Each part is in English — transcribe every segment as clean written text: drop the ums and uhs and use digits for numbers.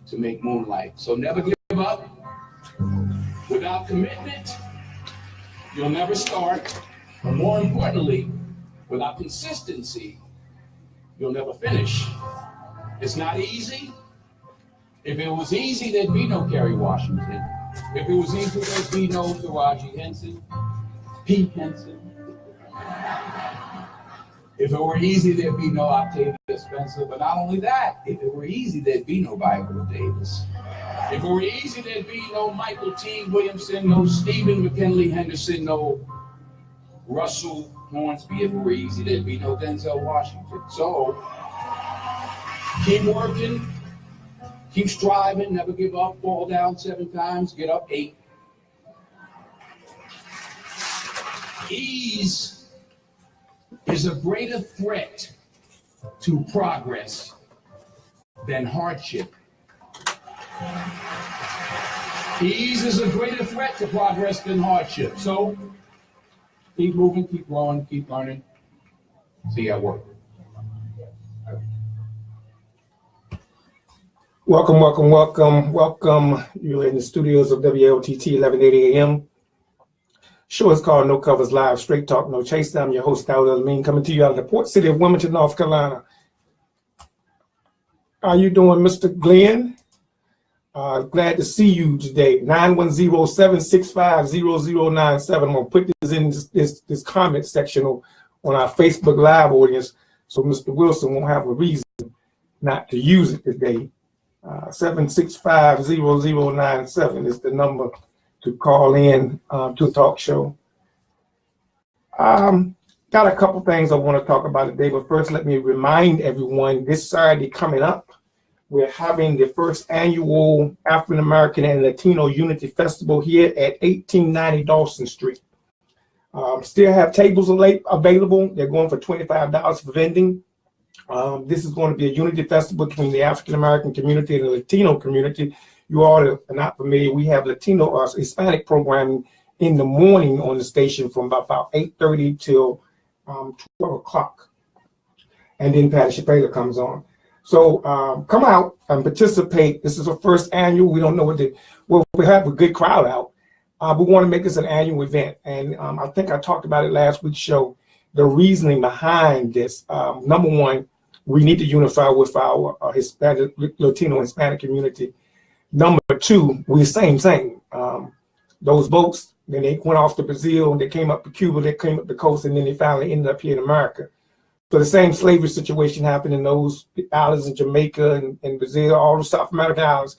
to make moonlight. So never give up. Without commitment, you'll never start. But more importantly, without consistency, you'll never finish. It's not easy. If it was easy, there'd be no Kerry Washington. If it was easy, there'd be no Taraji Henson, Pete Henson. If it were easy, there'd be no Octavia Spencer. But not only that, if it were easy, there'd be no Viola Davis. If it were easy, there'd be no Michael T. Williamson, no Stephen McKinley Henderson, no Russell Hornsby. If it were easy, there'd be no Denzel Washington. So keep working, keep striving, never give up, fall down 7 times, get up 8. Ease is a greater threat to progress than hardship. Ease is a greater threat to progress than hardship. So keep moving, keep growing, keep learning. See you at work. Welcome. You're in the studios of WLTT 1180 AM. Show is called No Covers Live, Straight Talk, No Chase. I'm your host, Dawud El-Amin, coming to you out of the port city of Wilmington, North Carolina. How you doing, Mr. Glenn? Glad to see you today. 910-765-0097. I'm going to put this in this comment section on our Facebook Live audience so Mr. Wilson won't have a reason not to use it today. 765-0097 is the number to call in to the talk show. Got a couple things I want to talk about today, but first let me remind everyone this Saturday coming up, we're having the first annual African American and Latino Unity Festival here at 1890 Dawson Street. Still have tables available. They're going for $25 for vending. This is going to be a unity festival between the African American community and the Latino community. You all are not familiar. We have Latino or Hispanic programming in the morning on the station from about 8:30 till 12 o'clock. And then Patty Shapela comes on. So come out and participate. This is our first annual. We don't know we have a good crowd out. We want to make this an annual event. And I think I talked about it last week's show. The reasoning behind this, number one, we need to unify with our Hispanic, Latino, Hispanic community. Number two, we're same. Those boats, then they went off to Brazil, and they came up to Cuba, they came up the coast, and then they finally ended up here in America. So the same slavery situation happened in those islands in Jamaica and Brazil, all the South American islands.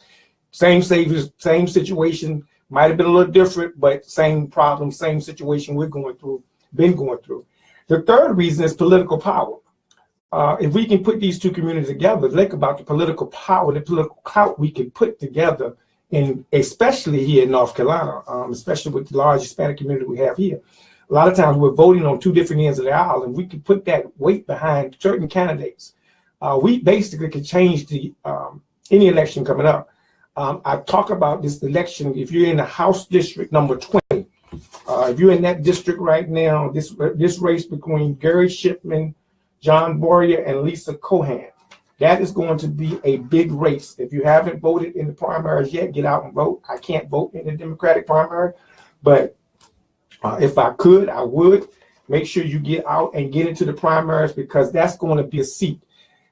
Same slavery, same situation, might have been a little different, but same problem, same situation been going through. The third reason is political power. If we can put these two communities together, think about the political power, the political clout we can put together, and especially here in North Carolina, especially with the large Hispanic community we have here. A lot of times we're voting on two different ends of the aisle, and we can put that weight behind certain candidates. We basically can change any election coming up. I talk about this election. If you're in the House District number 20, if you're in that district right now, this race between Gary Shipman, John Boyer, and Lisa Cohan, that is going to be a big race. If you haven't voted in the primaries yet, get out and vote. I can't vote in the Democratic primary, but if I could, I would. Make sure you get out and get into the primaries, because that's going to be a seat.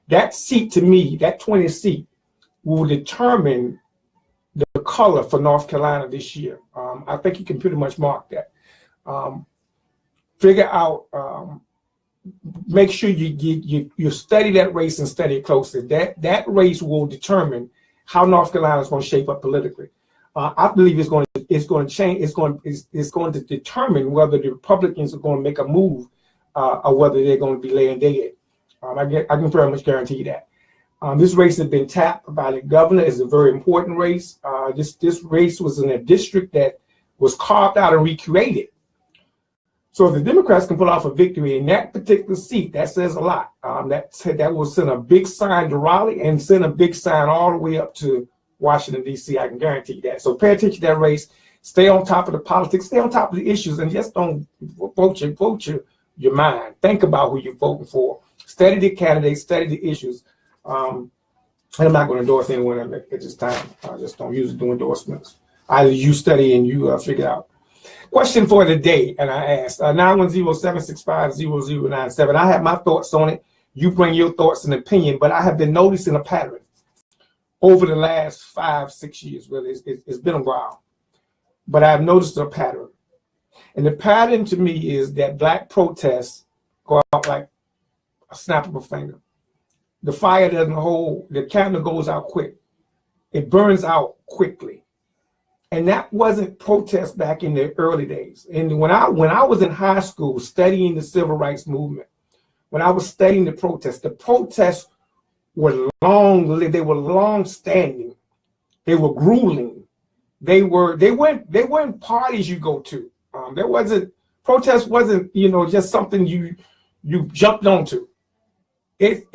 That seat, to me, that 20th seat, will determine the color for North Carolina this year. I think you can pretty much mark that. Figure out, make sure you study that race and study it closely. That race will determine how North Carolina is going to shape up politically. I believe it's going to change. It's going to determine whether the Republicans are going to make a move or whether they're going to be laying dead. I can very much guarantee that. This race has been tapped by the governor. It's a very important race. This race was in a district that was carved out and recreated. So if the Democrats can pull off a victory in that particular seat, that says a lot. That will send a big sign to Raleigh and send a big sign all the way up to Washington, D.C. I can guarantee that. So pay attention to that race. Stay on top of the politics. Stay on top of the issues, and just don't vote your mind. Think about who you're voting for. Study the candidates. Study the issues. And I'm not going to endorse anyone at this time. I just don't use it to do endorsements. Either you study and you figure it out. Question for the day, and I asked 910-765-0097. I have my thoughts on it. You bring your thoughts and opinion, but I have been noticing a pattern over the last 5-6 years. Really, it's been a while, but I've noticed a pattern. And the pattern to me is that black protests go out like a snap of a finger. The fire doesn't hold, the candle goes out quick. It burns out quickly. And that wasn't protest back in the early days. And when I was in high school studying the civil rights movement, when I was studying the protests were long-lived, they were long-standing, they were grueling. They weren't parties you go to. Protest wasn't, just something you jumped onto. It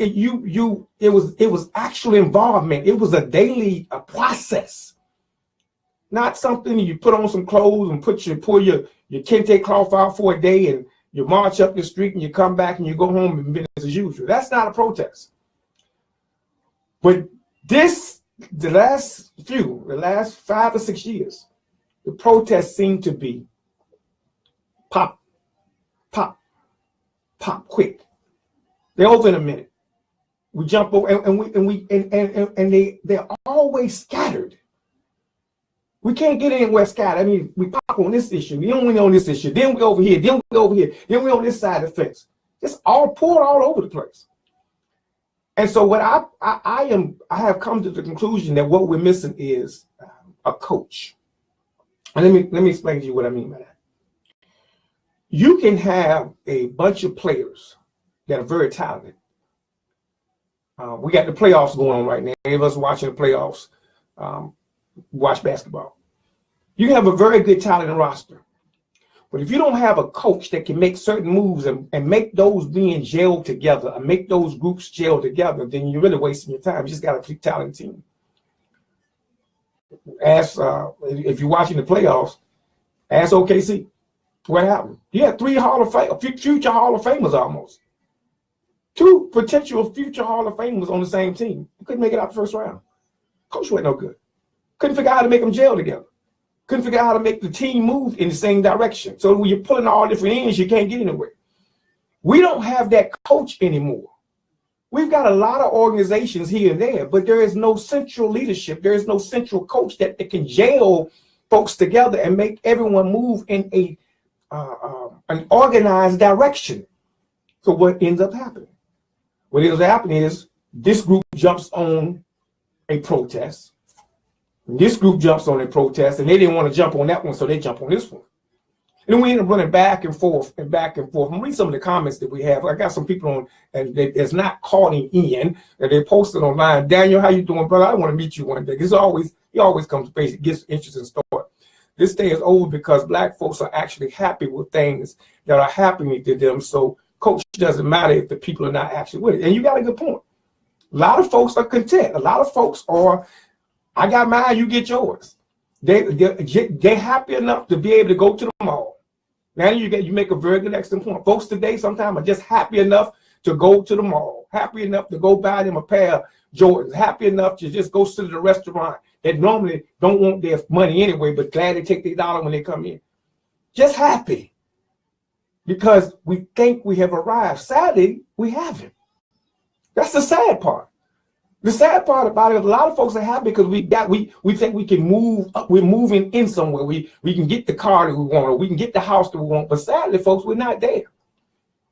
was actual involvement. It was a daily process, not something you put on some clothes and pull your kente cloth out for a day and you march up the street and you come back and you go home and business as usual. That's not a protest. But the last 5 or 6 years, the protests seem to be pop, pop, pop, quick. They're over in a minute. We jump over and they're always scattered. We can't get anywhere scattered. I mean, we pop on this issue, then we on this issue, then we over here, then we over here, then we on this side of the fence. Just all poured all over the place. And so what I have come to the conclusion that what we're missing is a coach. And let me explain to you what I mean by that. You can have a bunch of players that are very talented. We got the playoffs going on right now. Any of us watching the playoffs watch basketball. You can have a very good talented roster. But if you don't have a coach that can make certain moves and make those being gelled together and make those groups gel together, then you're really wasting your time. You just got a talented team. If you're watching the playoffs, ask OKC. What happened? You had 3 future Hall of Famers almost. 2 potential future Hall of Famers on the same team. You couldn't make it out the first round. Coach wasn't no good. Couldn't figure out how to make them gel together. Couldn't figure out how to make the team move in the same direction. So when you're pulling all different ends, you can't get anywhere. We don't have that coach anymore. We've got a lot of organizations here and there, but there is no central leadership. There is no central coach that can gel folks together and make everyone move in an organized direction. So what ends up happening? What ends up happening is this group jumps on a protest. This group jumps on a protest, and they didn't want to jump on that one, so they jump on this one. And then we end up running back and forth and back and forth. I'm reading some of the comments that we have. I got some people on and that's not calling in, that they posted online. Daniel, how you doing, brother? I want to meet you one day. He always comes to basic, gets interesting story. This day is over because black folks are actually happy with things that are happening to them. So coach doesn't matter if the people are not actually with it. And you got a good point. A lot of folks are content. A lot of folks are, I got mine, you get yours. They're happy enough to be able to go to the mall. Now you make a very good excellent point. Folks today sometimes are just happy enough to go to the mall, happy enough to go buy them a pair of Jordans, happy enough to just go to the restaurant that normally don't want their money anyway, but glad they take their dollar when they come in. Just happy because we think we have arrived. Sadly, we haven't. That's the sad part. The sad part about it is a lot of folks are happy because we think we can move up. We're moving in somewhere. We can get the car that we want, or we can get the house that we want. But sadly, folks, we're not there.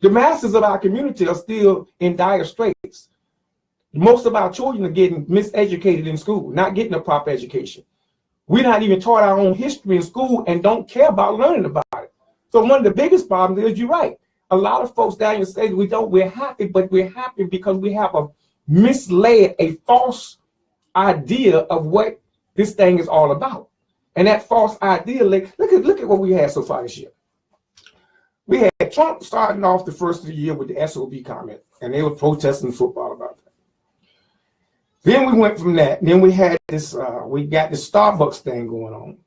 The masses of our community are still in dire straits. Most of our children are getting miseducated in school, not getting a proper education. We're not even taught our own history in school and don't care about learning about it. So one of the biggest problems is, you're right, a lot of folks down in the state, we're happy, but we're happy because we have a false idea of what this thing is all about. And that false idea, look at what we had so far this year. We had Trump starting off the first of the year with the SOB comment, and they were protesting football about that. Then we went from that. Then we had this, we got the Starbucks thing going on.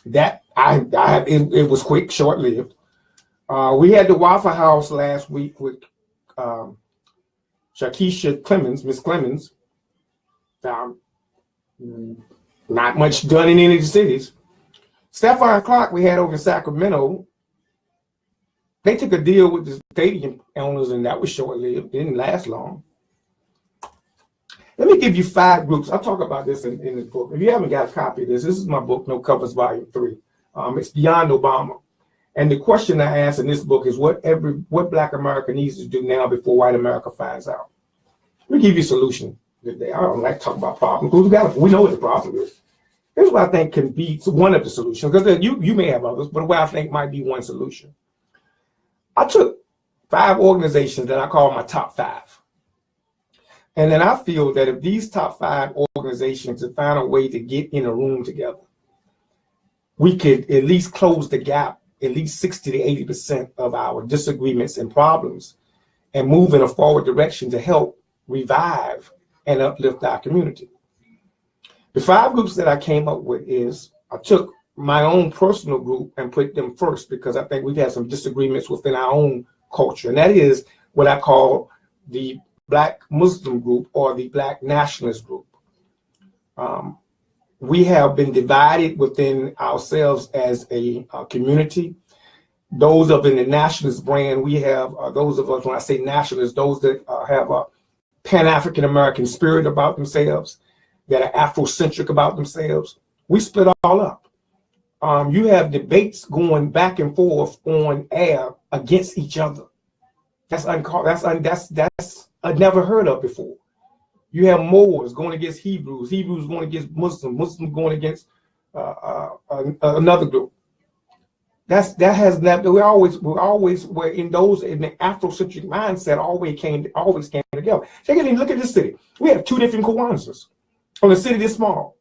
That it was quick, short-lived. We had the Waffle House last week with Shakisha Clemens, Miss Clemens, Um, not much done in any of the cities. Stephon Clark we had over in Sacramento, they took a deal with the stadium owners, and that was short-lived. Didn't last long. Let me give you 5 groups. I'll talk about this in this book. If you haven't got a copy of this, this is my book, No Covers, Volume 3. It's Beyond Obama. And the question I ask in this book is what Black America needs to do now before white America finds out. Let me give you a solution today. I don't like to talk about problems because we know what the problem is. Here's what I think can be one of the solutions, because you may have others, but what I think might be one solution. I took 5 organizations that I call my top 5. And then I feel that if these top 5 organizations to find a way to get in a room together, we could at least close the gap, at least 60 to 80% of our disagreements and problems, and move in a forward direction to help revive and uplift our community. The 5 groups that I came up with is, I took my own personal group and put them first because I think we've had some disagreements within our own culture. And that is what I call the Black Muslim group or the Black nationalist group. We have been divided within ourselves as a community. Those of in the nationalist brand, we have those of us, when I say nationalists, those that have a Pan-African American spirit about themselves, that are Afrocentric about themselves. We split all up. You have debates going back and forth on air against each other. That's never heard of before. You have Moors going against Hebrews, Hebrews going against Muslims, Muslims going against another group. That has never. We always were in those in the Afrocentric mindset. Always came together. Take a look at this city. We have 2 different Kwanzas on a city this small.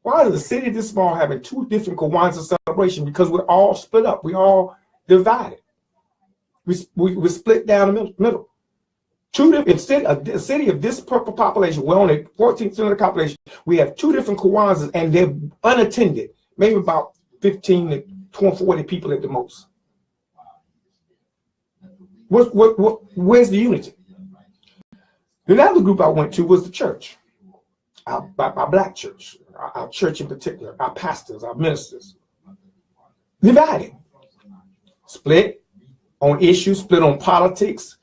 Why is a city this small having 2 different Kwanzaa celebrations? Because we're all split up. We all divided. We split down the middle. 2 different a city of this purple population. We're only 14% of the population. We have 2 different Kwanzas, and they're unattended. Maybe about 15 to 40 people at the most. Where's the unity? The other group I went to was the church, our Black church, our church in particular, our pastors, our ministers. Divided, split on issues, split on politics.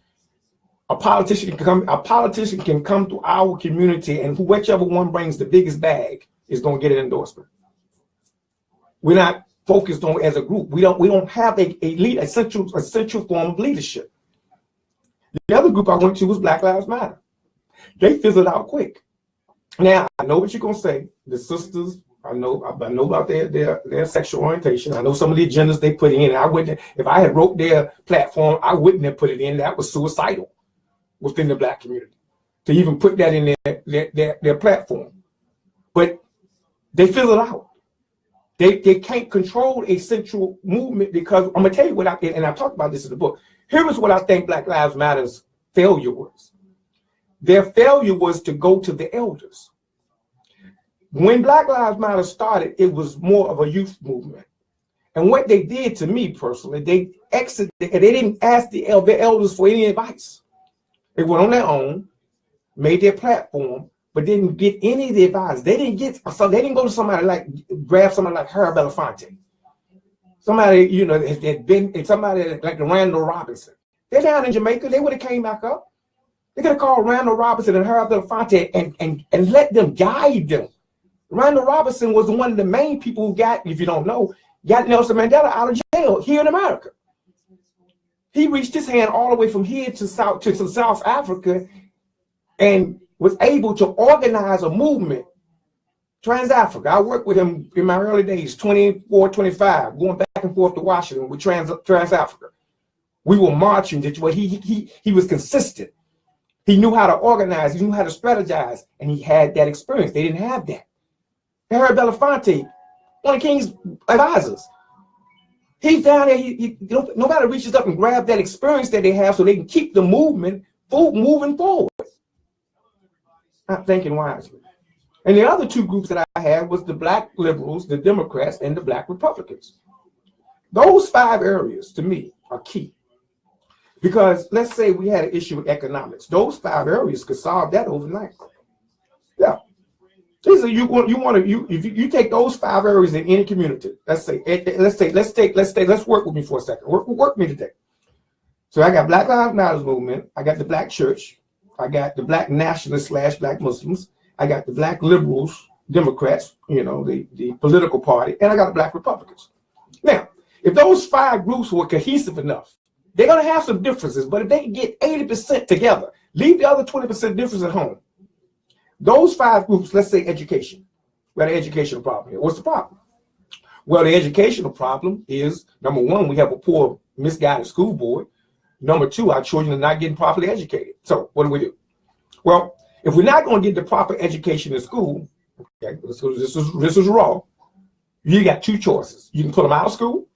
A politician can come to our community, and whichever one brings the biggest bag is going to get an endorsement. We're not focused on as a group. We don't have a central form of leadership. The other group I went to was Black Lives Matter. They fizzled out quick. Now I know what you're gonna say. The sisters, I know about their sexual orientation. I know some of the agendas they put in. I wouldn't, if I had wrote their platform, I wouldn't have put it in. That was suicidal within the Black community to even put that in their platform. But they fizzled out. They can't control a central movement, because I'm gonna tell you what I talked about this in the book. Here is what I think Black Lives Matter's failure was. Their failure was to go to the elders. When Black Lives Matter started, it was more of a youth movement. And what they did, to me personally, they didn't ask the elders for any advice. They went on their own, made their platform, but didn't get any of the advice. They didn't go to somebody like, grab somebody like Harold Belafonte. Somebody, had been, somebody like the Randall Robinson. They're down in Jamaica. They would have came back up. They could have called Randall Robinson and Harold Belafonte and let them guide them. Randall Robinson was one of the main people who got Nelson Mandela out of jail here in America. He reached his hand all the way from here to South Africa and was able to organize a movement, Trans-Africa. I worked with him in my early days, 24, 25, going back and forth to Washington with Trans-Africa. We were marching, but he was consistent. He knew how to organize, he knew how to strategize, and he had that experience. They didn't have that. Harold Belafonte, one of King's advisors. He's down there, nobody reaches up and grabs that experience that they have so they can keep the movement moving forward. Not thinking wisely. And the other 2 groups that I had was the Black liberals, the Democrats, and the Black Republicans. Those 5 areas, to me, are key. Because let's say we had an issue with economics. Those 5 areas could solve that overnight. Yeah. This is if you take those 5 areas in any community. Let's work with me for a second. Work with me today. So I got Black Lives Matter movement. I got the Black church. I got the Black nationalists / Black Muslims. I got the Black liberals, Democrats, the political party, and I got the Black Republicans. Now, if those 5 groups were cohesive enough, they're going to have some differences, but if they can get 80% together, leave the other 20% difference at home. Those 5 groups, let's say education. We got an educational problem here. What's the problem? Well, the educational problem is, number 1, we have a poor, misguided school board. Number 2, our children are not getting properly educated. So what do? Well, if we're not going to get the proper education in school, okay, this is raw. You got 2 choices. You can put them out of school.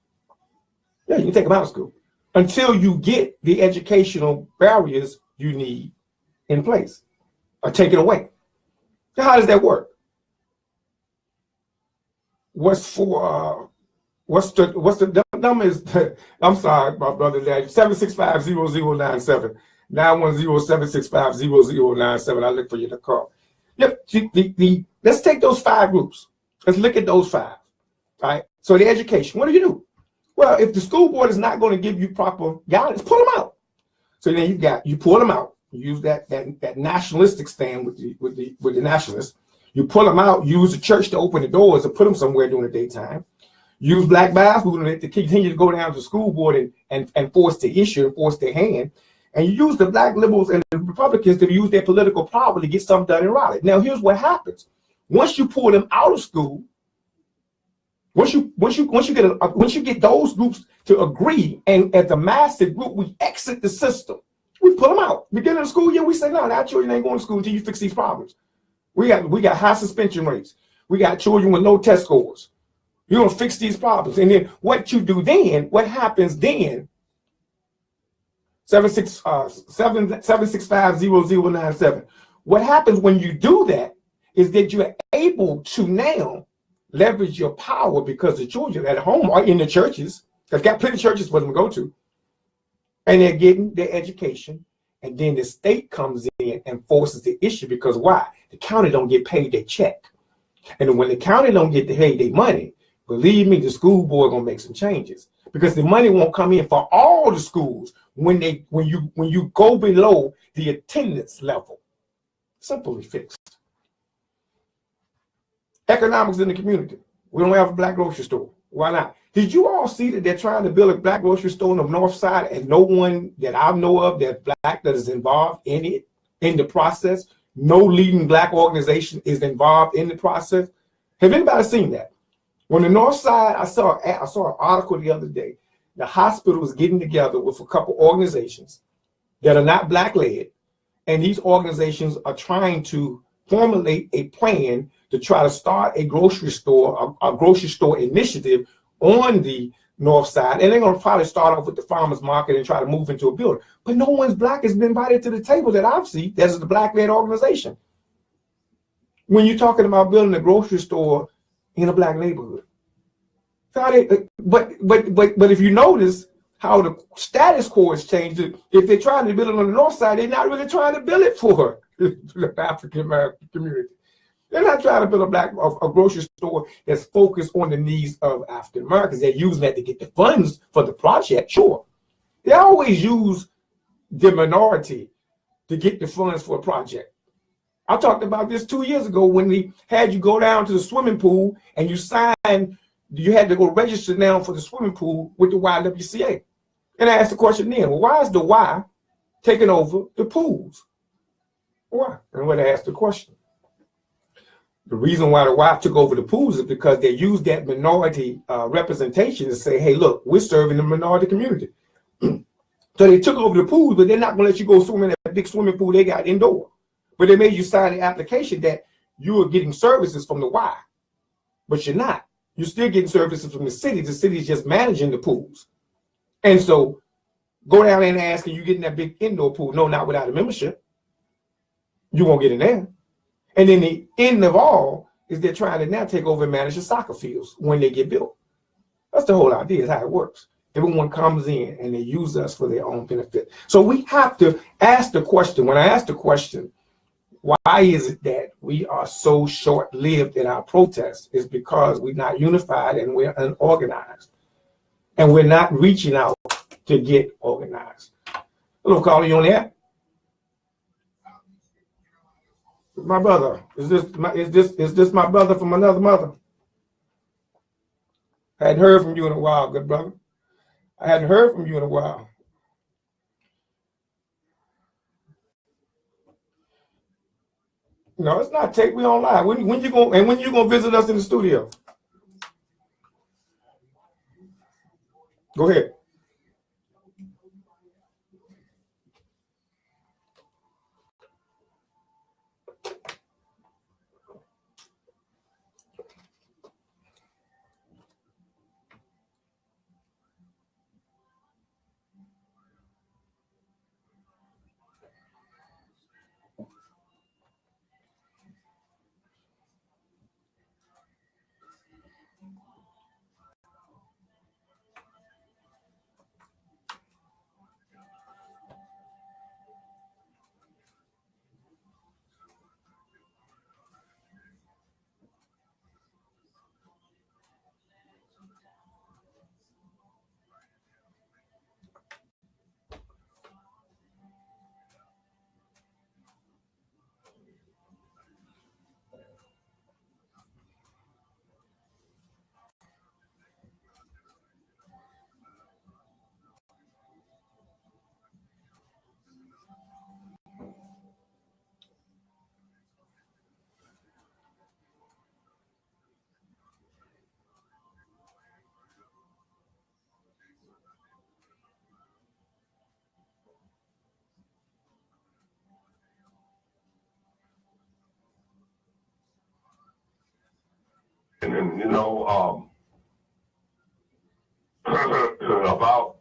Yeah, you can take them out of school until you get the educational barriers you need in place or take it away. So how does that work? What's the number is, I'm sorry, my brother, 765-0097, 910-765-0097. I look for you to call. Yep, let's take those 5 groups. Let's look at those 5. All right. So the education, what do? Well, if the school board is not going to give you proper guidance, pull them out. So then you pull them out. You use that nationalistic stand with the nationalists. You pull them out. Use the church to open the doors and put them somewhere during the daytime. Use Black Bible movement to continue to go down to the school board and force the issue and force their hand. And you use the Black liberals and the Republicans to use their political power to get something done in Raleigh. Now, here's what happens: once you pull them out of school, once you get those groups to agree, and as a massive group, we exit the system. We pull them out. Beginning of the school year, we say, no, our children ain't going to school until you fix these problems. We got high suspension rates. We got children with low test scores. You're going to fix these problems. And then what you do then, what happens then, 765-0097. What happens when you do that is that you're able to now leverage your power because the children at home are in the churches. They've got plenty of churches for them to go to. And they're getting their education. And then the state comes in and forces the issue because why? The county don't get paid their check. And when the county don't get paid their money, believe me, the school board gonna make some changes because the money won't come in for all the schools when you go below the attendance level. Simply fixed. Economics in the community. We don't have a Black grocery store. Why not? Did you all see that they're trying to build a Black grocery store on the north side and no one that I know of that's Black that is involved in it, in the process? No leading Black organization is involved in the process. Have anybody seen that? On the north side, I saw an article the other day. The hospital is getting together with a couple organizations that are not Black led, and these organizations are trying to formulate a plan to try to start a grocery store initiative on the north side. And they're going to probably start off with the farmers market and try to move into a building. But no one's Black has been invited to the table that I've seen. That's the Black led organization. When you're talking about building a grocery store in a Black neighborhood. But if you notice how the status quo has changed, if they're trying to build it on the north side, they're not really trying to build it for the African American community. They're not trying to build a grocery store that's focused on the needs of African Americans. They're using that to get the funds for the project, sure. They always use the minority to get the funds for a project. I talked about this 2 years ago when we had you go down to the swimming pool and you had to go register now for the swimming pool with the YWCA. And I asked the question then, well, why is the Y taking over the pools? Why? And when I asked the question, the reason why the Y took over the pools is because they used that minority representation to say, hey, look, we're serving the minority community. So they took over the pools, but they're not going to let you go swim in that big swimming pool they got indoor. But they made you sign the application that you are getting services from the Y, but you're not. You're still getting services from the city. The city is just managing the pools. And so go down there and ask, are you getting that big indoor pool? No, not without a membership. You won't get in there. And then the end of all is they're trying to now take over and manage the soccer fields when they get built. That's the whole idea, is how it works. Everyone comes in and they use us for their own benefit. So we have to ask the question. When I ask the question, Why is it that we are so short-lived in our protests? It's because we're not unified and we're unorganized. And we're not reaching out to get organized. Hello, caller, you on there? My brother. Is this my brother from another mother? I hadn't heard from you in a while, good brother. I hadn't heard from you in a while. No, it's not tape. We on live. When you gonna visit us in the studio? Go ahead. And you know, about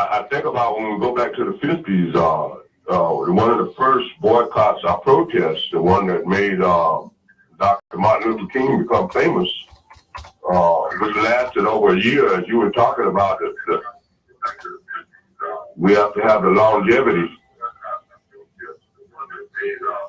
I think about when we go back to the 50s. One of the first boycotts or protests, the one that made Dr. Martin Luther King become famous, which lasted over a year, as you were talking about. We have to have the longevity.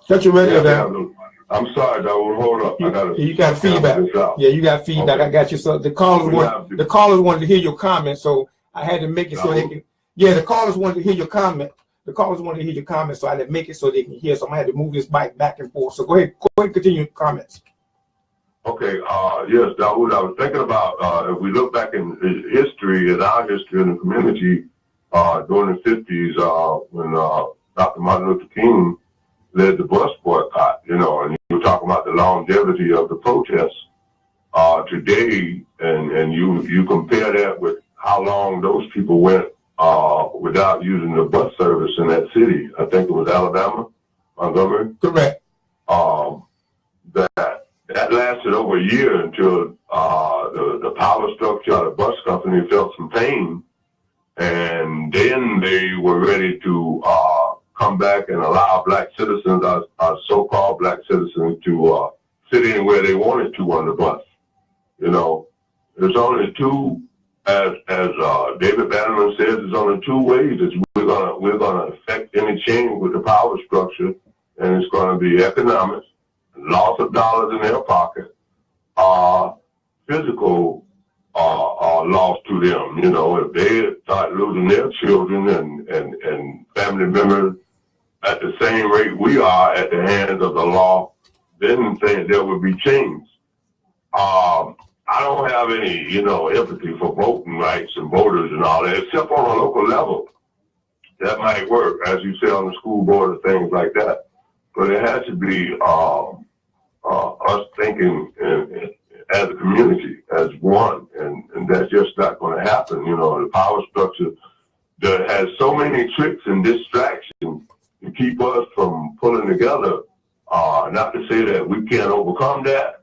Shut your radio down. I'm sorry, Dawood. Hold up. You got feedback. Yeah, you got feedback. Okay. I got you. So the callers wanted to hear your comment, so I had to make it so they can. Yeah, the callers wanted to hear your comment. The callers wanted to hear your comment, so I had to make it so they can hear. So I had to move this mic back and forth. So go ahead, continue your comments. Okay. Yes, Dawood. I was thinking about if we look back in history, in our history in the community, during the 50s, when Dr. Martin Luther King led the bus boycott, and you were talking about the longevity of the protests today, and you compare that with how long those people went without using the bus service in that city. I think it was Alabama, Montgomery. Correct. That lasted over a year until the power structure of the bus company felt some pain, and then they were ready to come back and allow black citizens, our so-called black citizens, to sit anywhere they wanted to on the bus. There's only two, as David Bannerman says, there's only two ways that we're gonna affect any change with the power structure, and it's gonna be economics, loss of dollars in their pocket, physical loss to them. If they start losing their children and family members at the same rate we are at the hands of the law, then there will be change. I don't have any, empathy for voting rights and voters and all that, except on a local level. That might work, as you say, on the school board and things like that. But it has to be us thinking as a community, as one, and that's just not going to happen. The power structure that has so many tricks and distractions to keep us from pulling together. Not to say that we can't overcome that,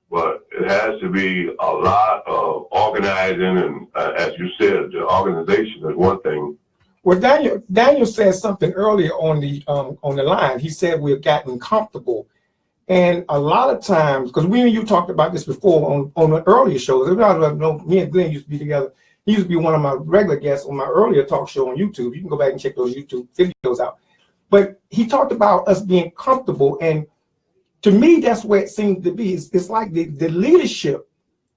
but it has to be a lot of organizing, and as you said, the organization is one thing. Well, Daniel said something earlier on the line. He said we've gotten comfortable, and a lot of times, because we and you talked about this before on the earlier shows. Me and Glenn used to be together. He used to be one of my regular guests on my earlier talk show on YouTube. You can go back and check those YouTube videos out. But he talked about us being comfortable, and to me, that's where it seems to be. It's like the leadership,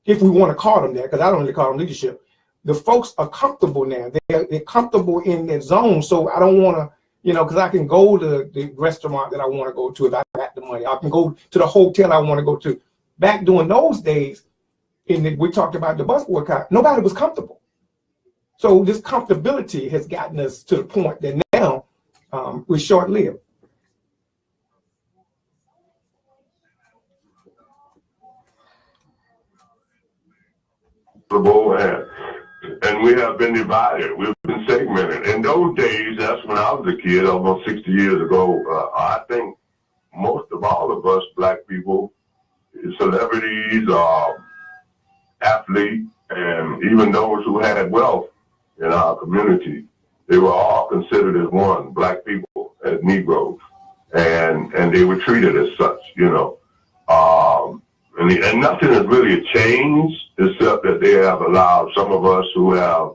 if we want to call them that, because I don't really call them leadership. The folks are comfortable now. They're comfortable in their zone. So I don't want to, because I can go to the restaurant that I want to go to if I got the money. I can go to the hotel I want to go to. Back during those days, we talked about the bus boycott, nobody was comfortable. So this comfortability has gotten us to the point that now we're short-lived. And we have been divided. We've been segmented. In those days, that's when I was a kid, almost 60 years ago. I think most of all of us black people, celebrities, athletes, and even those who had wealth in our community, they were all considered as one, black people, as Negroes, and they were treated as such, And nothing has really changed except that they have allowed some of us who have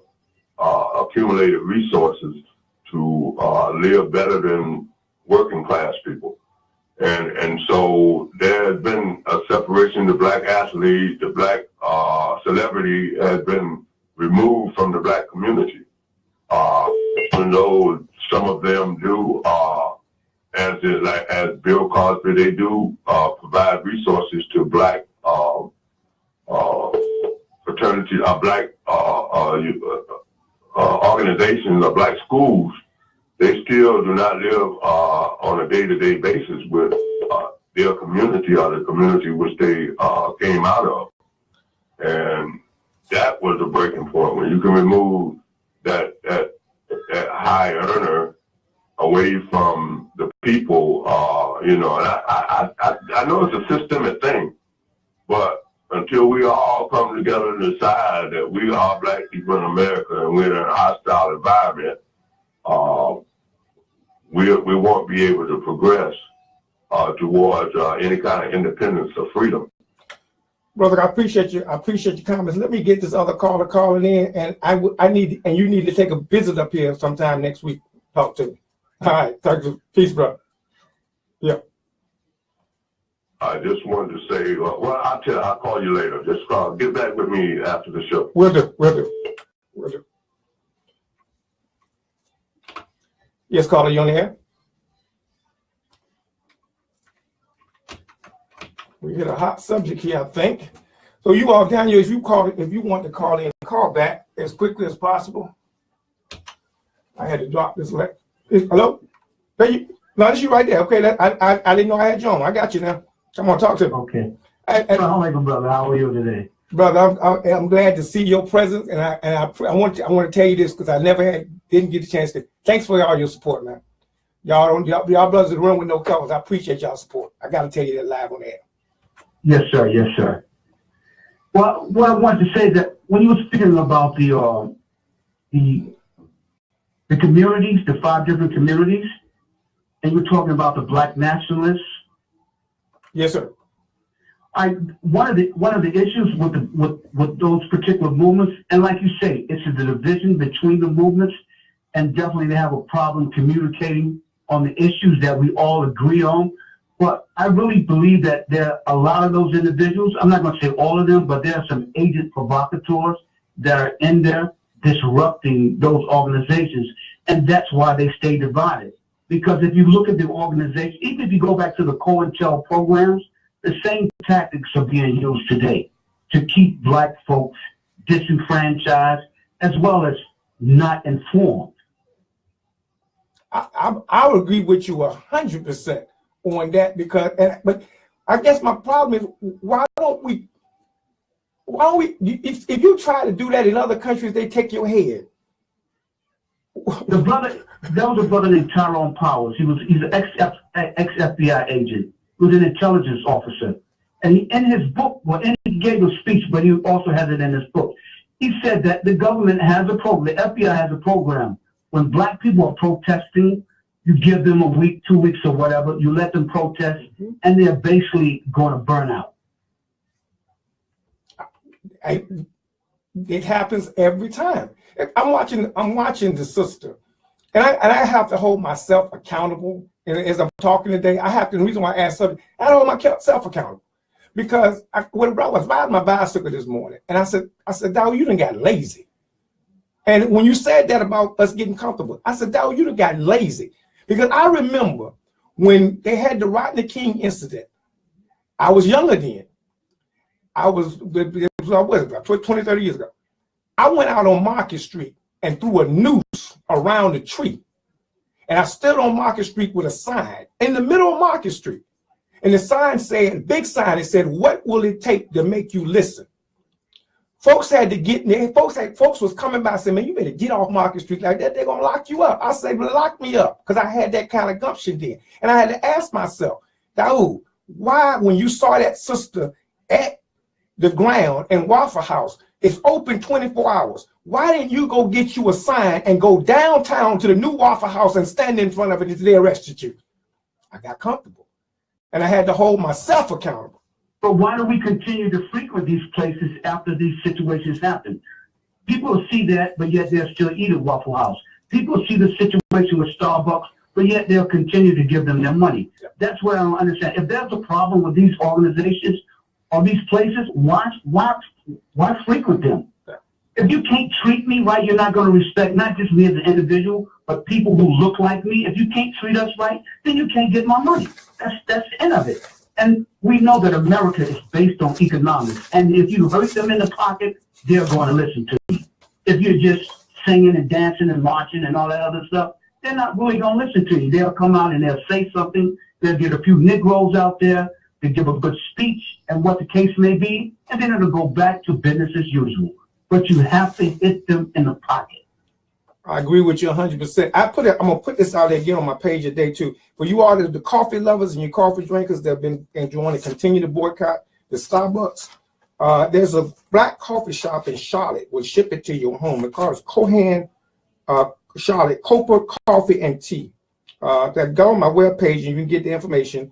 accumulated resources to live better than working class people. And so there has been a separation. The black athlete, the black celebrity has been removed from the black community. Even though some of them do, as Bill Cosby, they do provide resources to black fraternities, black organizations, or black schools. They still do not live on a day-to-day basis with their community or the community which they came out of. And that was a breaking point when you can remove that high earner away from the people, and I know it's a systemic thing, but until we all come together and decide that we are black people in America and we're in a hostile environment, we won't be able to progress towards any kind of independence or freedom. Brother, I appreciate you. I appreciate your comments. Let me get this other caller calling in, and you need to take a visit up here sometime next week. Talk to me. All right, thank you. Peace, brother. Yeah. I just wanted to say, I'll call you later. Just get back with me after the show. Will do. Yes, caller, you on the air? We hit a hot subject here, I think. So you all, Daniel, if you want to call in, call back as quickly as possible. I had to drop this. Hello? There you, no, that's you right there. Okay, I didn't know I had you on. I got you now. Come on, talk to me. Okay. Assalamualaikum, brother. How are you today? Brother, I'm glad to see your presence, and I want to tell you this because I didn't get a chance to. Thanks for all your support, man. Y'all brothers in the room with no colors. I appreciate y'all support. I got to tell you that live on air. Yes, sir. Yes, sir. Well, what I wanted to say that when you were speaking about the communities, the 5 different communities, and you were talking about the black nationalists. Yes, sir. One of the issues with those particular movements, and like you say, it's the division between the movements, and definitely they have a problem communicating on the issues that we all agree on. But I really believe that there are a lot of those individuals, I'm not going to say all of them, but there are some agent provocateurs that are in there disrupting those organizations. And that's why they stay divided. Because if you look at the organization, even if you go back to the COINTEL programs, the same tactics are being used today to keep black folks disenfranchised as well as not informed. I would agree with you 100% on that but I guess my problem is why don't we if you try to do that in other countries, they take your head. There was a brother named Tyrone Powers. He's an ex-FBI agent. He was an intelligence officer. And in his book, he gave a speech, but he also has it in his book. He said that the government has a program, the FBI has a program. When black people are protesting, you give them a week, 2 weeks or whatever, you let them protest, and they're basically going to burn out. It happens every time. I'm watching the sister. And I have to hold myself accountable. And as I'm talking today, I have to, the reason why I asked something, I hold myself accountable. Because when I was riding my bicycle this morning, and I said, Dawg, you done got lazy. And when you said that about us getting comfortable, I said, Dawg, you done got lazy. Because I remember when they had the Rodney King incident, I was younger then. I was about 20, 30 years ago. I went out on Market Street and threw a noose around the tree. And I stood on Market Street with a sign in the middle of Market Street. And the sign said, big sign, it said, what will it take to make you listen? Folks had to get in there. Folks was coming by saying, man, you better get off Market Street like that. They're going to lock you up. I said, well, lock me up, because I had that kind of gumption then. And I had to ask myself, Dawg, why, when you saw that sister at the ground in Waffle House, it's open 24 hours. Why didn't you go get you a sign and go downtown to the new Waffle House and stand in front of it until they arrested you? I got comfortable. And I had to hold myself accountable. But why do we continue to frequent these places after these situations happen? People see that, but yet they'll still eat at Waffle House. People see the situation with Starbucks, but yet they'll continue to give them their money. Yeah. That's what I don't understand. If there's a problem with these organizations or these places, why frequent them? Yeah. If you can't treat me right, you're not going to respect not just me as an individual, but people who look like me. If you can't treat us right, then you can't get my money. That's the end of it. And we know that America is based on economics. And if you hurt them in the pocket, they're going to listen to you. If you're just singing and dancing and marching and all that other stuff, they're not really going to listen to you. They'll come out and they'll say something. They'll get a few Negroes out there. They give a good speech and what the case may be. And then it'll go back to business as usual. But you have to hit them in the pocket. I agree with you 100%. I'm gonna put this out there again on my page today too. For you all the coffee lovers and your coffee drinkers that have been enjoying to continue to boycott the Starbucks. There's a black coffee shop in Charlotte will ship it to your home. It calls Cohan Charlotte Copa Coffee and Tea. That go on my webpage and you can get the information.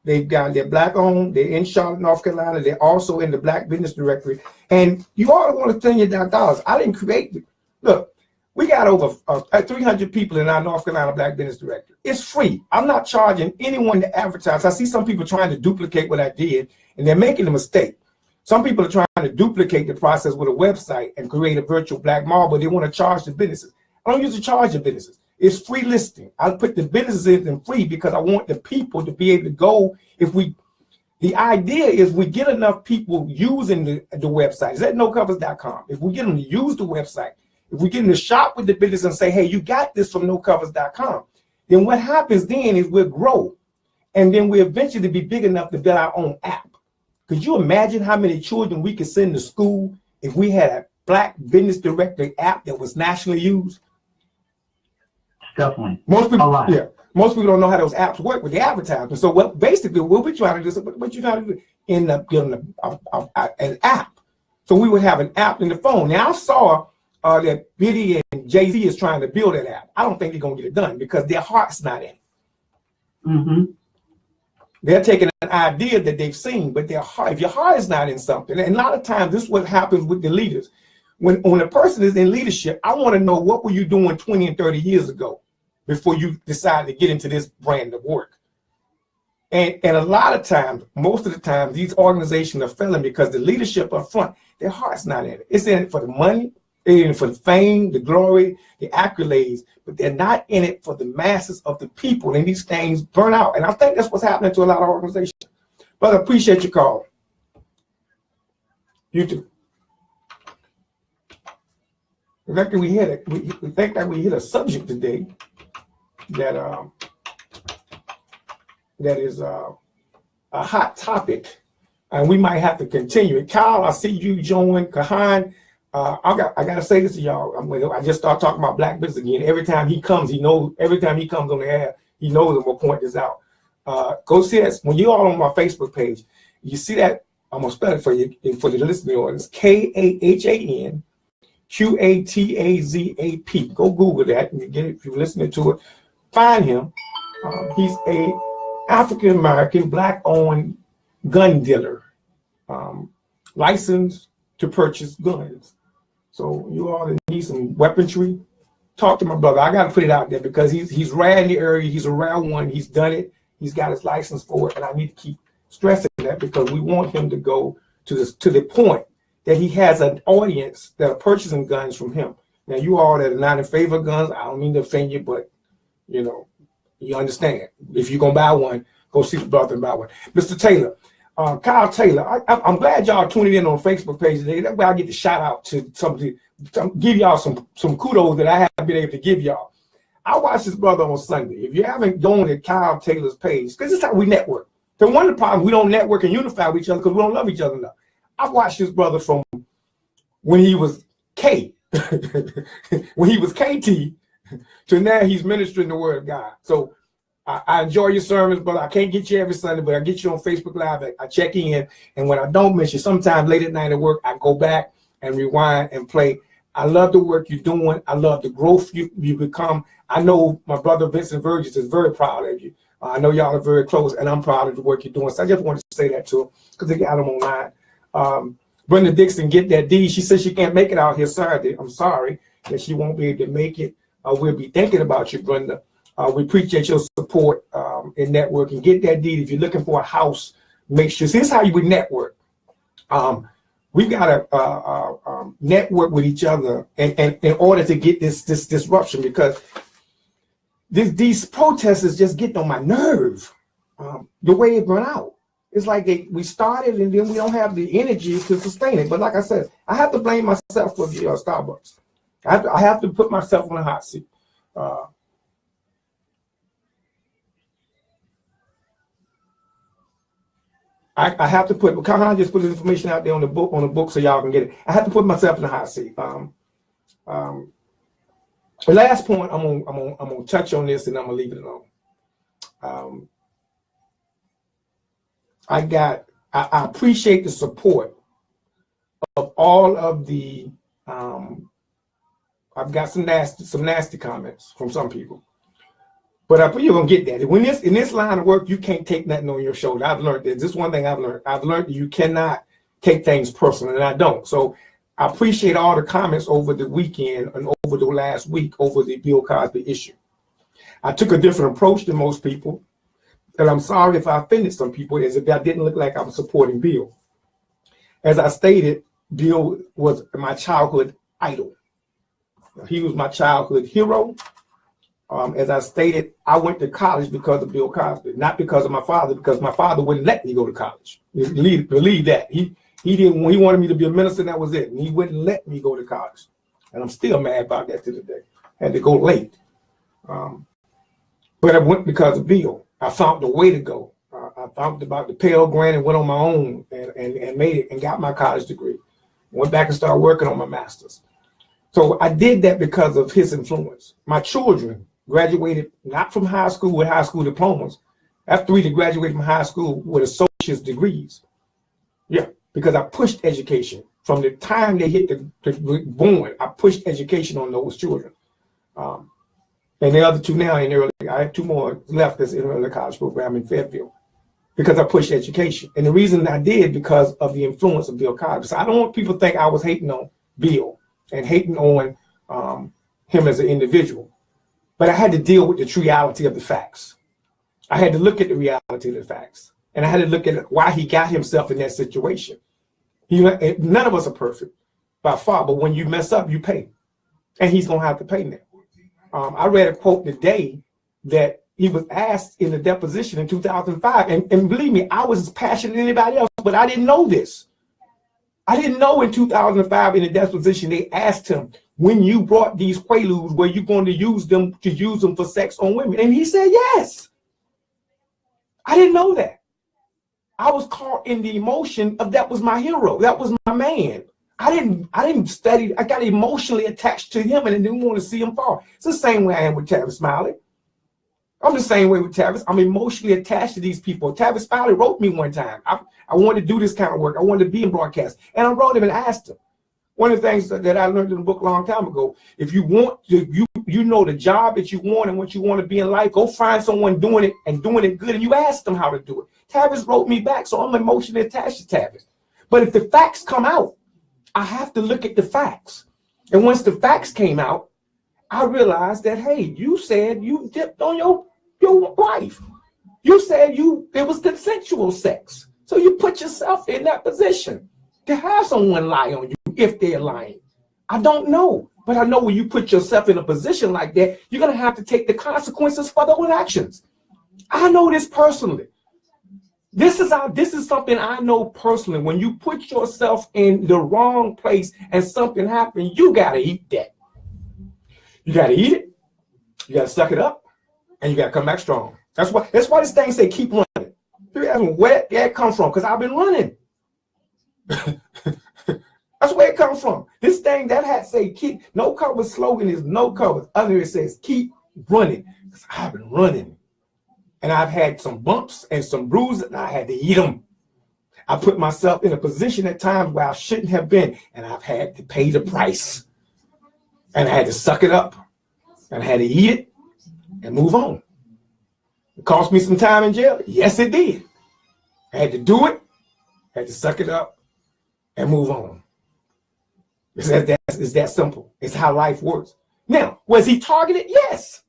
They're black owned. They're in Charlotte, North Carolina. They're also in the Black Business Directory. And you all want to spend your dollars. I didn't create it. Look. We got over 300 people in our North Carolina Black Business Directory. It's free. I'm not charging anyone to advertise. I see some people trying to duplicate what I did, and they're making a mistake. Some people are trying to duplicate the process with a website and create a virtual black mall, but they want to charge the businesses. I don't usually charge the businesses. It's free listing. I put the businesses in free because I want the people to be able to go. The idea is we get enough people using the website. It's at nocovers.com. If we get them to use the website, if we get in the shop with the business and say, hey, you got this from nocovers.com, then what happens then is we'll grow. And then we'll eventually be big enough to build our own app. Could you imagine how many children we could send to school if we had a Black Business Directory app that was nationally used? Definitely. Most people don't know how those apps work with the advertisement. So what we're trying to do, what you trying to do, end up getting an app. So we would have an app in the phone. Now I saw that Biddy and Jay-Z is trying to build that app. I don't think they're going to get it done because their heart's not in it. Mm-hmm. They're taking an idea that they've seen, but their heart, if your heart is not in something, and a lot of times this is what happens with the leaders. When a person is in leadership, I want to know what were you doing 20 and 30 years ago before you decided to get into this brand of work. And a lot of times, most of the time, these organizations are failing because the leadership up front, their heart's not in it. It's in it for the money. They're in it for the fame, the glory, the accolades, but they're not in it for the masses of the people, and these things burn out. And I think that's what's happening to a lot of organizations. But I appreciate your call. You too. I think that we hit a subject today that is a hot topic, and we might have to continue it. Kyle, I see you join. Kahan. I got to say this to y'all. I just start talking about black business again. Every time he comes, he knows. Every time he comes on the air, he knows I'm gonna point this out. Go see that when you all on my Facebook page. You see that I'm gonna spell it for you for the listening audience. KAHAN QATAZAP. Go Google that and get it if you're listening to it. Find him. He's a African American black-owned gun dealer, licensed to purchase guns. So you all need some weaponry, talk to my brother. I got to put it out there because he's rad in the area. He's around one. He's done it. He's got his license for it, and I need to keep stressing that because we want him to go to the point that he has an audience that are purchasing guns from him. Now, you all that are not in favor of guns, I don't mean to offend you, but you know, you understand. If you're gonna buy one, go see the brother and buy one. Mr. Taylor, Kyle Taylor, I'm glad y'all tuning in on Facebook page today. That way I get to shout out to somebody, give y'all some kudos that I haven't been able to give y'all. I watched this brother on Sunday. If you haven't gone to Kyle Taylor's page, because this is how we network. So one of the problems, we don't network and unify with each other because we don't love each other enough. I've watched this brother from when he was K, when he was KT, to now he's ministering the word of God. So I enjoy your sermons, but I can't get you every Sunday, but I get you on Facebook Live. I check in, and when I don't miss you, sometimes late at night at work, I go back and rewind and play. I love the work you're doing. I love the growth you become. I know my brother Vincent Burgess is very proud of you. I know y'all are very close, and I'm proud of the work you're doing. So I just wanted to say that to him because they got him online. Brenda Dixon, get that D. She says she can't make it out here Saturday. I'm sorry that she won't be able to make it. We'll be thinking about you, Brenda. We appreciate your support in networking. Get that deed. If you're looking for a house, make sure. See, this is how you would network. We've got to network with each other and in order to get this disruption, because these protesters just get on my nerve. The way it run out. It's like we started and then we don't have the energy to sustain it. But like I said, I have to blame myself for the Starbucks. I have to put myself on the hot seat. I have to put. I just put the information out there on the book so y'all can get it. I have to put myself in the hot seat. The last point I'm gonna touch on this, and I'm gonna leave it alone. I appreciate the support of all of the. I've got some nasty comments from some people, but you're gonna get that. When in this line of work, you can't take nothing on your shoulder. I've learned that. This is one thing I've learned. I've learned that you cannot take things personal, and I don't. So I appreciate all the comments over the weekend and over the last week over the Bill Cosby issue. I took a different approach than most people, and I'm sorry if I offended some people, as if I didn't look like I was supporting Bill. As I stated, Bill was my childhood idol. He was my childhood hero. As I stated, I went to college because of Bill Cosby, not because of my father, because my father wouldn't let me go to college. Believe that. He didn't. He wanted me to be a minister, and that was it. And he wouldn't let me go to college. And I'm still mad about that to this day. Had to go late. But I went because of Bill. I found the way to go. I found about the Pell Grant and went on my own and made it and got my college degree. Went back and started working on my master's. So I did that because of his influence. My children graduated not from high school with high school diplomas. I have 3 that graduated from high school with associate's degrees. Yeah, because I pushed education. From the time they hit the born, I pushed education on those children. And the other 2 now in early, I have 2 more left that's in early college program in Fairfield, because I pushed education. And the reason I did because of the influence of Bill Cosby. So I don't want people to think I was hating on Bill and hating on him as an individual. But I had to deal with the reality of the facts. I had to look at the reality of the facts. And I had to look at why he got himself in that situation. None of us are perfect by far, but when you mess up, you pay. And he's going to have to pay now. I read a quote today that he was asked in the deposition in 2005. And believe me, I was as passionate as anybody else, but I didn't know this. I didn't know in 2005 in the deposition, they asked him, when you brought these Quaaludes, were you going to use them for sex on women? And he said, yes. I didn't know that. I was caught in the emotion of that was my hero. That was my man. I didn't study. I got emotionally attached to him and I didn't want to see him fall. It's the same way I am with Tavis Smiley. I'm the same way with Tavis. I'm emotionally attached to these people. Tavis Smiley wrote me one time. I wanted to do this kind of work. I wanted to be in broadcast. And I wrote him and asked him. One of the things that I learned in the book a long time ago, if you want to, you know the job that you want and what you want to be in life, go find someone doing it and doing it good, and you ask them how to do it. Tavis wrote me back, so I'm emotionally attached to Tavis. But if the facts come out, I have to look at the facts. And once the facts came out, I realized that, hey, you said you dipped on your wife. You said it was consensual sex. So you put yourself in that position to have someone lie on you if they're lying. I don't know, but I know when you put yourself in a position like that, you're going to have to take the consequences for those actions. I know this personally. This is something I know personally. When you put yourself in the wrong place and something happens, you got to eat that. You got to eat it. You got to suck it up, and you got to come back strong. That's why this thing say keep running. You're asking where that comes from, because I've been running. That's where it comes from. This thing, that hat say keep, no cover slogan is no covers. Under it says keep running, because I've been running. And I've had some bumps and some bruises, and I had to eat them. I put myself in a position at times where I shouldn't have been, and I've had to pay the price. And I had to suck it up, and I had to eat it and move on. It cost me some time in jail. Yes, it did. I had to do it, had to suck it up and move on. It's that simple. It's how life works. Now, was he targeted? Yes.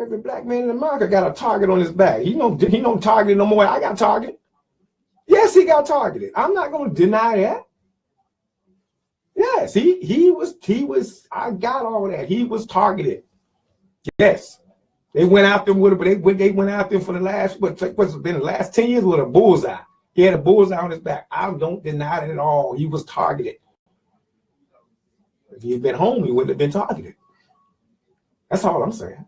Every black man in America got a target on his back. He don't target no more. I got targeted. Yes, he got targeted. I'm not going to deny that. Yes, he was. I got all that. He was targeted. Yes, they went after him with it, but they went after him for the last what's been the last 10 years with a bullseye. He had a bullseye on his back. I don't deny it at all. He was targeted. If he had been home, he wouldn't have been targeted. That's all I'm saying.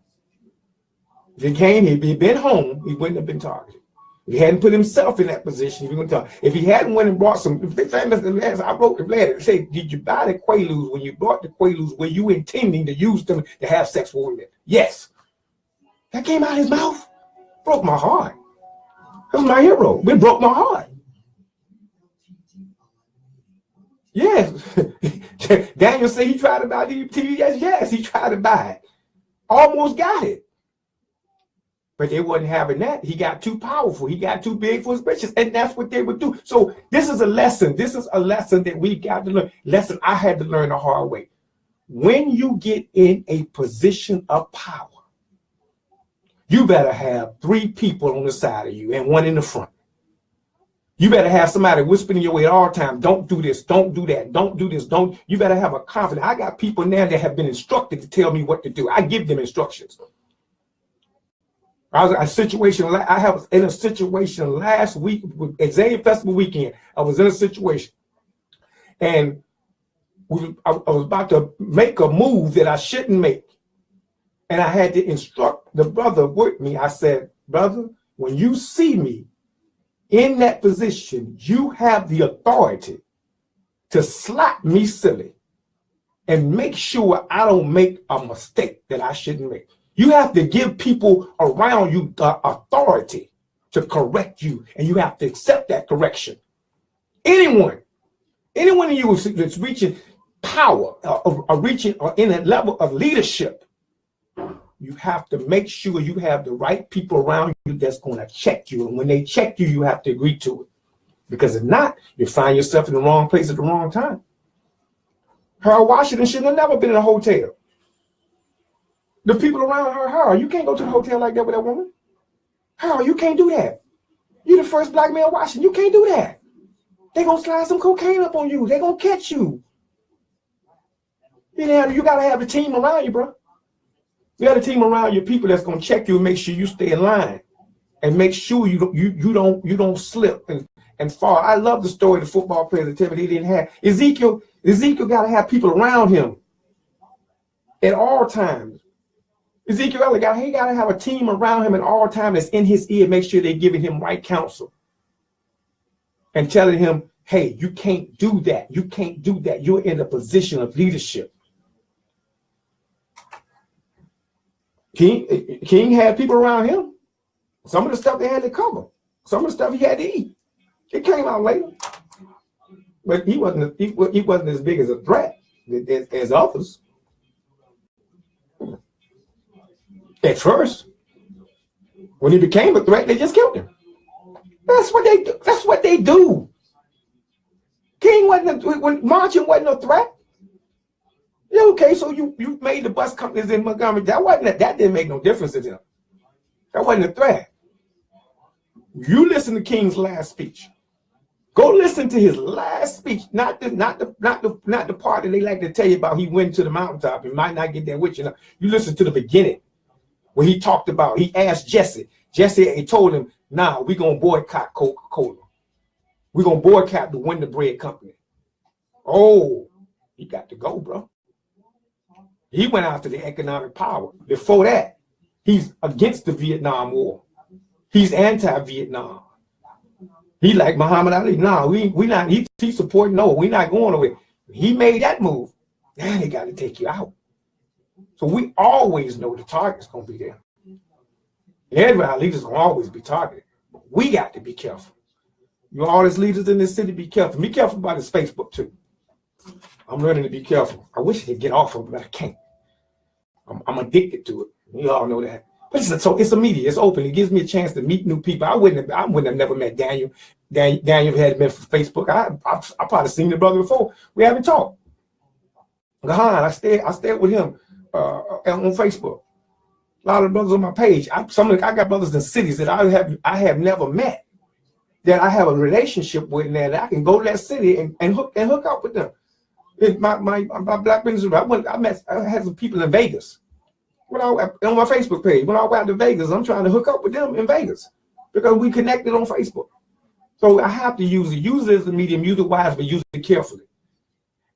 If he'd been home, he wouldn't have been targeted. If he hadn't put himself in that position, he wouldn't target. If he hadn't went and brought some famous, I wrote the letter. It said, did you buy the Quaaludes? When you bought the Quaaludes, were you intending to use them to have sex with women? Yes. That came out of his mouth. Broke my heart. That was my hero. It broke my heart. Yes. Daniel said he tried to buy the TV. Yes, he tried to buy it. Almost got it. But they wasn't having that. He got too powerful. He got too big for his britches. And that's what they would do. So this is a lesson. This is a lesson that we got to learn. Lesson I had to learn the hard way. When you get in a position of power, you better have 3 people on the side of you and 1 in the front. You better have somebody whispering in your ear all the time. Don't do this. Don't do that. Don't do this. Don't. You better have a confidence. I got people now that have been instructed to tell me what to do. I give them instructions. I was in a situation last week with Xavier Festival weekend. I was in a situation, and I was about to make a move that I shouldn't make. And I had to instruct the brother with me. I said, brother, when you see me in that position, you have the authority to slap me silly and make sure I don't make a mistake that I shouldn't make. You have to give people around you the authority to correct you, and you have to accept that correction. Anyone in you that's reaching power or reaching or in a level of leadership, you have to make sure you have the right people around you that's going to check you. And when they check you, you have to agree to it. Because if not, you find yourself in the wrong place at the wrong time. Harold Washington should have never been in a hotel. The people around her, Harold, you can't go to the hotel like that with that woman. Harold, you can't do that. You're the first black man in Washington. You can't do that. They're going to slide some cocaine up on you. They're going to catch you. You got to have a team around you, bro. You got a team around your people that's going to check you and make sure you stay in line and make sure you don't slip and fall. I love the story of the football player that tell me he didn't have. Ezekiel got to have people around him at all times. Ezekiel got to have a team around him at all times that's in his ear, make sure they're giving him right counsel and telling him, hey, you can't do that. You can't do that. You're in a position of leadership. King had people around him. Some of the stuff they had to cover. Some of the stuff he had to eat. It came out later. But he wasn't as big as a threat as others. At first, when he became a threat, they just killed him. That's what they do. That's what they do. King wasn't when marching wasn't a threat. Yeah, okay, so you made the bus companies in Montgomery. That didn't make no difference to them. That wasn't a threat. You listen to King's last speech. Go listen to his last speech, not the part that they like to tell you about. He went to the mountaintop. He might not get there with you. You listen to the beginning where he talked about. He asked Jesse. Jesse told him, "Nah, we're gonna boycott Coca-Cola. We're gonna boycott the Wonder Bread Company." Oh, he got to go, bro. He went after the economic power. Before that, he's against the Vietnam War. He's anti-Vietnam. He like Muhammad Ali. No, we not. He supporting. No, we not going away. He made that move. Now they got to take you out. So we always know the target's gonna be there. Everybody leaders gonna always be targeted. But we got to be careful. You all these leaders in this city, be careful. Be careful about this Facebook too. I'm learning to be careful. I wish I could get off of it, but I can't. I'm addicted to it. You all know that. But it's a media. It's open. It gives me a chance to meet new people. I wouldn't have never met Daniel. Daniel had been for Facebook. I probably seen the brother before. We haven't talked. Gahan, I stayed with him on Facebook. A lot of brothers on my page. I got brothers in cities that I have never met, that I have a relationship with, and that I can go to that city and hook up with them. My black business. I had some people in Vegas. On my Facebook page, when I went out to Vegas, I'm trying to hook up with them in Vegas because we connected on Facebook. So I have to use it as a medium, use it wise, but use it carefully.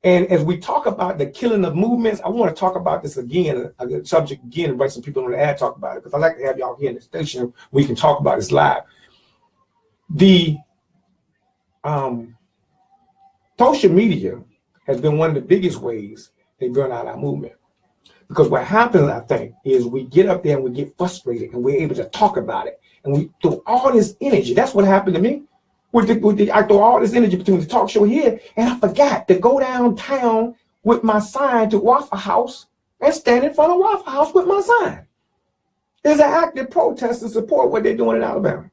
And as we talk about the killing of movements, I want to talk about this again, a subject again, and bring some people on the ad talk about it, because I like to have y'all here in the station. We can talk about this live. The social media has been one of the biggest ways they burn out our movement. Because what happens, I think, is we get up there and we get frustrated and we're able to talk about it. And we throw all this energy. That's what happened to me. I throw all this energy between the talk show here, and I forgot to go downtown with my sign to Waffle House and stand in front of Waffle House with my sign. It's an active protest to support what they're doing in Alabama.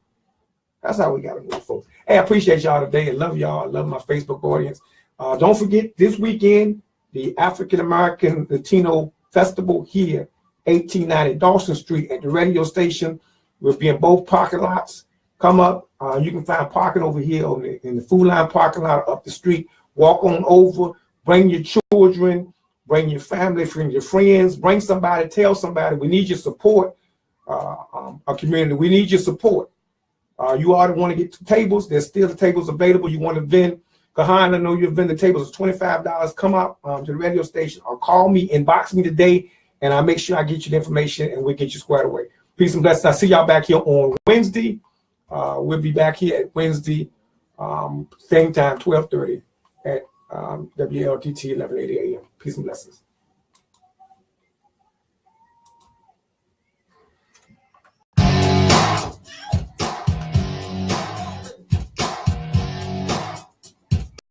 That's how we got to move forward. Hey, I appreciate y'all today. I love y'all. I love my Facebook audience. Don't forget, this weekend, the African American Latino Festival here, 1890 Dawson Street at the radio station. We'll be in both parking lots. Come up. You can find parking over here in the Food Line parking lot up the street. Walk on over. Bring your children. Bring your family. Bring your friends. Bring somebody. Tell somebody. We need your support. Our community. We need your support. You ought to want to get to tables. There's still the tables available. You want to vend. Kahan, I know you've been the tables. It's $25. Come up to the radio station or call me, inbox me today, and I'll make sure I get you the information and we'll get you squared away. Peace and blessings. I'll see y'all back here on Wednesday. We'll be back here at Wednesday, same time, 12:30 at WLTT 1180 a.m. Peace and blessings.